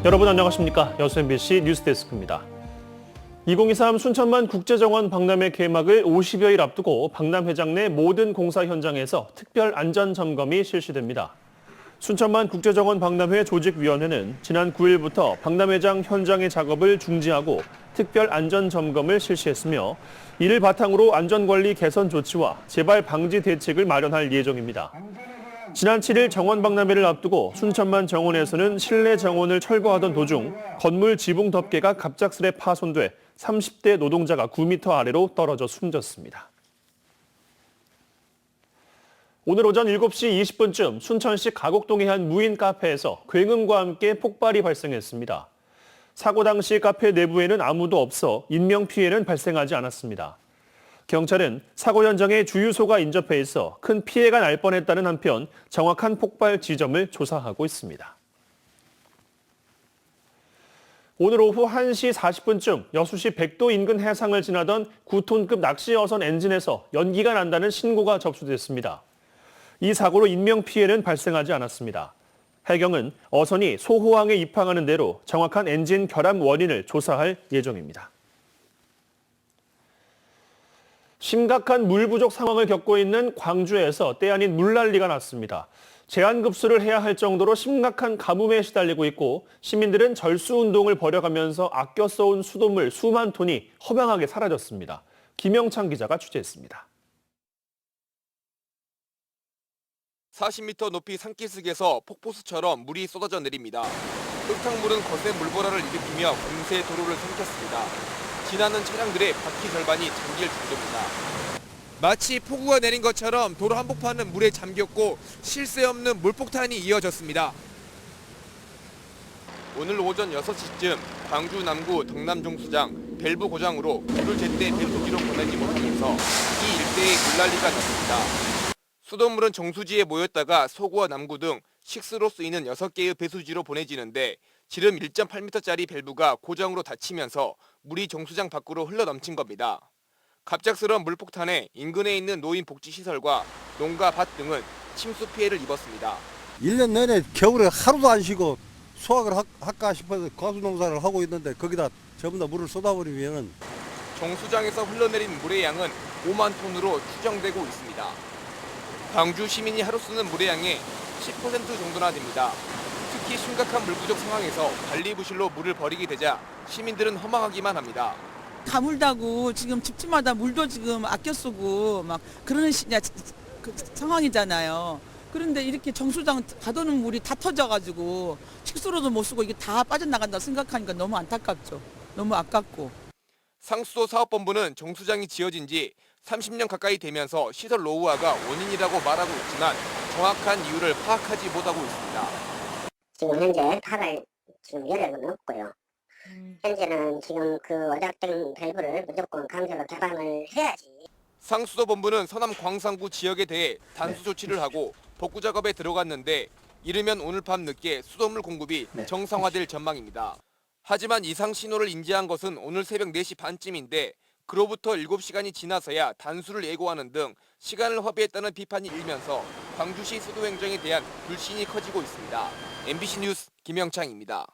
여러분 안녕하십니까? 여수 MBC 뉴스데스크입니다. 2023 순천만 국제정원 박람회 개막을 50여일 앞두고 박람회장 내 모든 공사 현장에서 특별 안전점검이 실시됩니다. 순천만 국제정원 박람회 조직위원회는 지난 9일부터 박람회장 현장의 작업을 중지하고 특별 안전점검을 실시했으며 이를 바탕으로 안전관리 개선 조치와 재발 방지 대책을 마련할 예정입니다. 지난 7일 정원 박람회를 앞두고 순천만 정원에서는 실내 정원을 철거하던 도중 건물 지붕 덮개가 갑작스레 파손돼 30대 노동자가 9m 아래로 떨어져 숨졌습니다. 오늘 오전 7시 20분쯤 순천시 가곡동의 한 무인 카페에서 굉음과 함께 폭발이 발생했습니다. 사고 당시 카페 내부에는 아무도 없어 인명피해는 발생하지 않았습니다. 경찰은 사고 현장에 주유소가 인접해 있어 큰 피해가 날 뻔했다는 한편 정확한 폭발 지점을 조사하고 있습니다. 오늘 오후 1시 40분쯤 여수시 백도 인근 해상을 지나던 9톤급 낚시 어선 엔진에서 연기가 난다는 신고가 접수됐습니다. 이 사고로 인명피해는 발생하지 않았습니다. 해경은 어선이 소호항에 입항하는 대로 정확한 엔진 결함 원인을 조사할 예정입니다. 심각한 물 부족 상황을 겪고 있는 광주에서 때 아닌 물난리가 났습니다. 제한급수를 해야 할 정도로 심각한 가뭄에 시달리고 있고 시민들은 절수운동을 벌여가면서 아껴 써온 수돗물 수만 톤이 허망하게 사라졌습니다. 김영창 기자가 취재했습니다. 40m 높이 산기슭에서 폭포수처럼 물이 쏟아져 내립니다. 흙탕물은 거센 물보라를 일으키며 금세 도로를 삼켰습니다. 지나는 차량들의 바퀴 절반이 잠길 정도입니다. 마치 폭우가 내린 것처럼 도로 한복판은 물에 잠겼고 쉴 새 없는 물폭탄이 이어졌습니다. 오늘 오전 6시쯤 광주 남구 덕남종수장 밸브 고장으로 물을 제때 배수지로 보내지 못하면서 이 일대에 물난리가 났습니다. 수돗물은 정수지에 모였다가 서구와 남구 등 식수로 쓰이는 6개의 배수지로 보내지는데 지름 1.8m짜리 밸브가 고장으로 닫히면서 물이 정수장 밖으로 흘러넘친 겁니다. 갑작스러운 물폭탄에 인근에 있는 노인 복지시설과 농가 밭 등은 침수 피해를 입었습니다. 1년 내내 겨울에 하루도 안 쉬고 수확을 할까 싶어서 과수농사를 하고 있는데 거기다 전부 다 물을 쏟아버리면 정수장에서 흘러내린 물의 양은 5만 톤으로 추정되고 있습니다. 광주 시민이 하루 쓰는 물의 양의 10% 정도나 됩니다. 특히 심각한 물 부족 상황에서 관리부실로 물을 버리게 되자 시민들은 허망하기만 합니다. 가물다고 지금 집집마다 물도 지금 아껴 쓰고 막 그런 상황이잖아요. 그런데 이렇게 정수장 가둬놓은 물이 다 터져가지고 식수로도 못 쓰고 이게 다 빠져나간다 생각하니까 너무 안타깝죠. 너무 아깝고. 상수도 사업본부는 정수장이 지어진 지 30년 가까이 되면서 시설 노후화가 원인이라고 말하고 있지만 정확한 이유를 파악하지 못하고 있습니다. 지금 현재 파갈 지금 여력은 없고요. 현재는 지금 그 오작된 밸브를 무조건 강제로 개방을 해야지. 상수도 본부는 서남 광산구 지역에 대해 단수 조치를 하고 복구 작업에 들어갔는데 이르면 오늘 밤 늦게 수돗물 공급이 정상화될 전망입니다. 하지만 이상 신호를 인지한 것은 오늘 새벽 4시 반쯤인데 그로부터 7시간이 지나서야 단수를 예고하는 등 시간을 허비했다는 비판이 일면서 광주시 수도 행정에 대한 불신이 커지고 있습니다. MBC 뉴스 김영창입니다.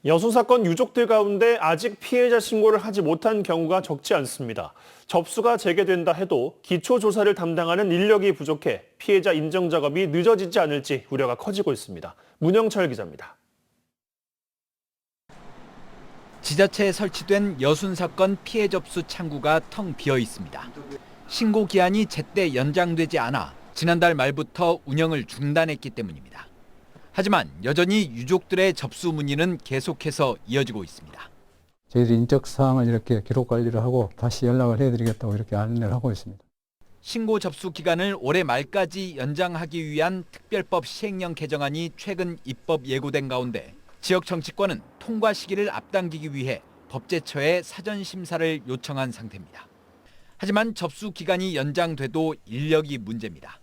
여수 사건 유족들 가운데 아직 피해자 신고를 하지 못한 경우가 적지 않습니다. 접수가 재개된다 해도 기초조사를 담당하는 인력이 부족해 피해자 인정 작업이 늦어지지 않을지 우려가 커지고 있습니다. 문영철 기자입니다. 지자체에 설치된 여순 사건 피해 접수 창구가 텅 비어 있습니다. 신고 기한이 제때 연장되지 않아 지난달 말부터 운영을 중단했기 때문입니다. 하지만 여전히 유족들의 접수 문의는 계속해서 이어지고 있습니다. 저희들이 인적 사항을 이렇게 기록 관리를 하고 다시 연락을 해드리겠다고 이렇게 안내를 하고 있습니다. 신고 접수 기간을 올해 말까지 연장하기 위한 특별법 시행령 개정안이 최근 입법 예고된 가운데 지역 정치권은 통과 시기를 앞당기기 위해 법제처에 사전 심사를 요청한 상태입니다. 하지만 접수 기간이 연장돼도 인력이 문제입니다.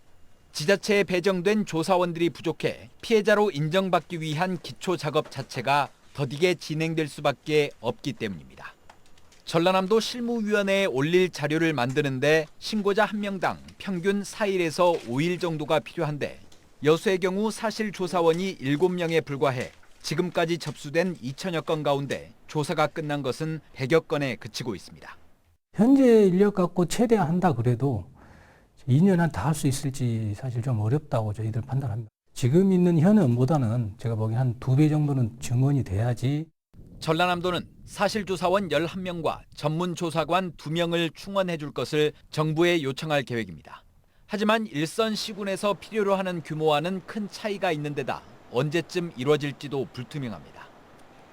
지자체에 배정된 조사원들이 부족해 피해자로 인정받기 위한 기초 작업 자체가 더디게 진행될 수밖에 없기 때문입니다. 전라남도 실무위원회에 올릴 자료를 만드는데 신고자 1명당 평균 4일에서 5일 정도가 필요한데 여수의 경우 사실 조사원이 7명에 불과해 지금까지 접수된 2천여 건 가운데 조사가 끝난 것은 100여 건에 그치고 있습니다. 현재 인력 갖고 최대한 한다 그래도 2년 안 다 할 수 있을지 사실 좀 어렵다고 저희들 판단합니다. 지금 있는 현업보다는 제가 보기엔 한 2배 정도는 증원이 돼야지. 전라남도는 사실조사원 11명과 전문조사관 2명을 충원해 줄 것을 정부에 요청할 계획입니다. 하지만 일선 시군에서 필요로 하는 규모와는 큰 차이가 있는 데다 언제쯤 이루어질지도 불투명합니다.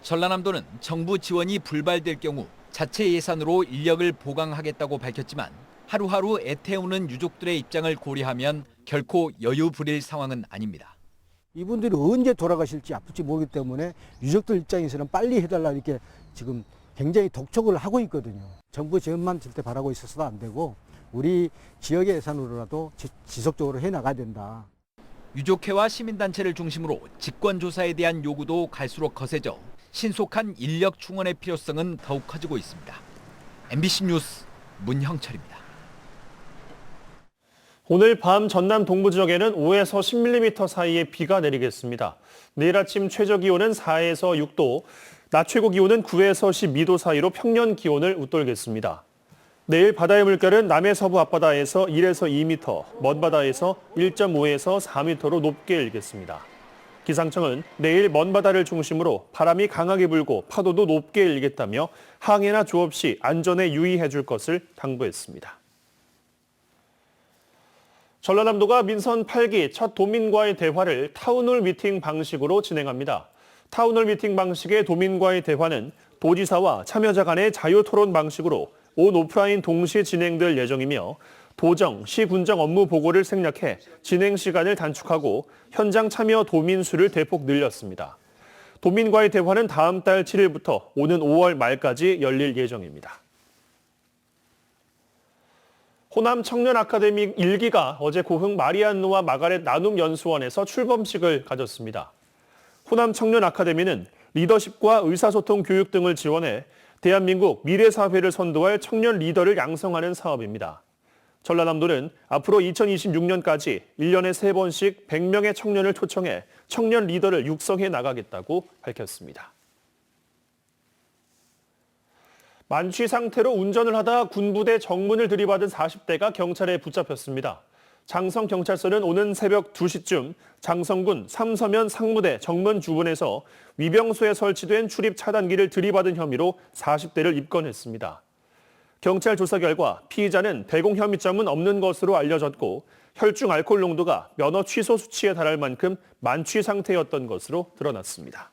전라남도는 정부 지원이 불발될 경우 자체 예산으로 인력을 보강하겠다고 밝혔지만 하루하루 애태우는 유족들의 입장을 고려하면 결코 여유 부릴 상황은 아닙니다. 이분들이 언제 돌아가실지 아플지 모르기 때문에 유족들 입장에서는 빨리 해달라 이렇게 지금 굉장히 독촉을 하고 있거든요. 정부 지원만 절대 바라고 있어서도 안 되고 우리 지역의 예산으로라도 지속적으로 해나가야 된다. 유족회와 시민단체를 중심으로 직권조사에 대한 요구도 갈수록 거세져 신속한 인력 충원의 필요성은 더욱 커지고 있습니다. MBC 뉴스 문형철입니다. 오늘 밤 전남 동부 지역에는 5에서 10mm 사이의 비가 내리겠습니다. 내일 아침 최저 기온은 4에서 6도, 낮 최고 기온은 9에서 12도 사이로 평년 기온을 웃돌겠습니다. 내일 바다의 물결은 남해 서부 앞바다에서 1에서 2m, 먼바다에서 1.5에서 4m로 높게 일겠습니다. 기상청은 내일 먼바다를 중심으로 바람이 강하게 불고 파도도 높게 일겠다며 항해나 조업 시 안전에 유의해 줄 것을 당부했습니다. 전라남도가 민선 8기 첫 도민과의 대화를 타운홀 미팅 방식으로 진행합니다. 타운홀 미팅 방식의 도민과의 대화는 도지사와 참여자 간의 자유토론 방식으로 온 오프라인 동시 진행될 예정이며 도정, 시군정 업무 보고를 생략해 진행 시간을 단축하고 현장 참여 도민 수를 대폭 늘렸습니다. 도민과의 대화는 다음 달 7일부터 오는 5월 말까지 열릴 예정입니다. 호남 청년 아카데미 1기가 어제 고흥 마리안누와 마가렛 나눔 연수원에서 출범식을 가졌습니다. 호남 청년 아카데미는 리더십과 의사소통 교육 등을 지원해 대한민국 미래 사회를 선도할 청년 리더를 양성하는 사업입니다. 전라남도는 앞으로 2026년까지 1년에 3번씩 100명의 청년을 초청해 청년 리더를 육성해 나가겠다고 밝혔습니다. 만취 상태로 운전을 하다 군부대 정문을 들이받은 40대가 경찰에 붙잡혔습니다. 장성경찰서는 오는 새벽 2시쯤 장성군 삼서면 상무대 정문 주변에서 위병소에 설치된 출입 차단기를 들이받은 혐의로 40대를 입건했습니다. 경찰 조사 결과 피의자는 대공 혐의점은 없는 것으로 알려졌고 혈중 알코올 농도가 면허 취소 수치에 달할 만큼 만취 상태였던 것으로 드러났습니다.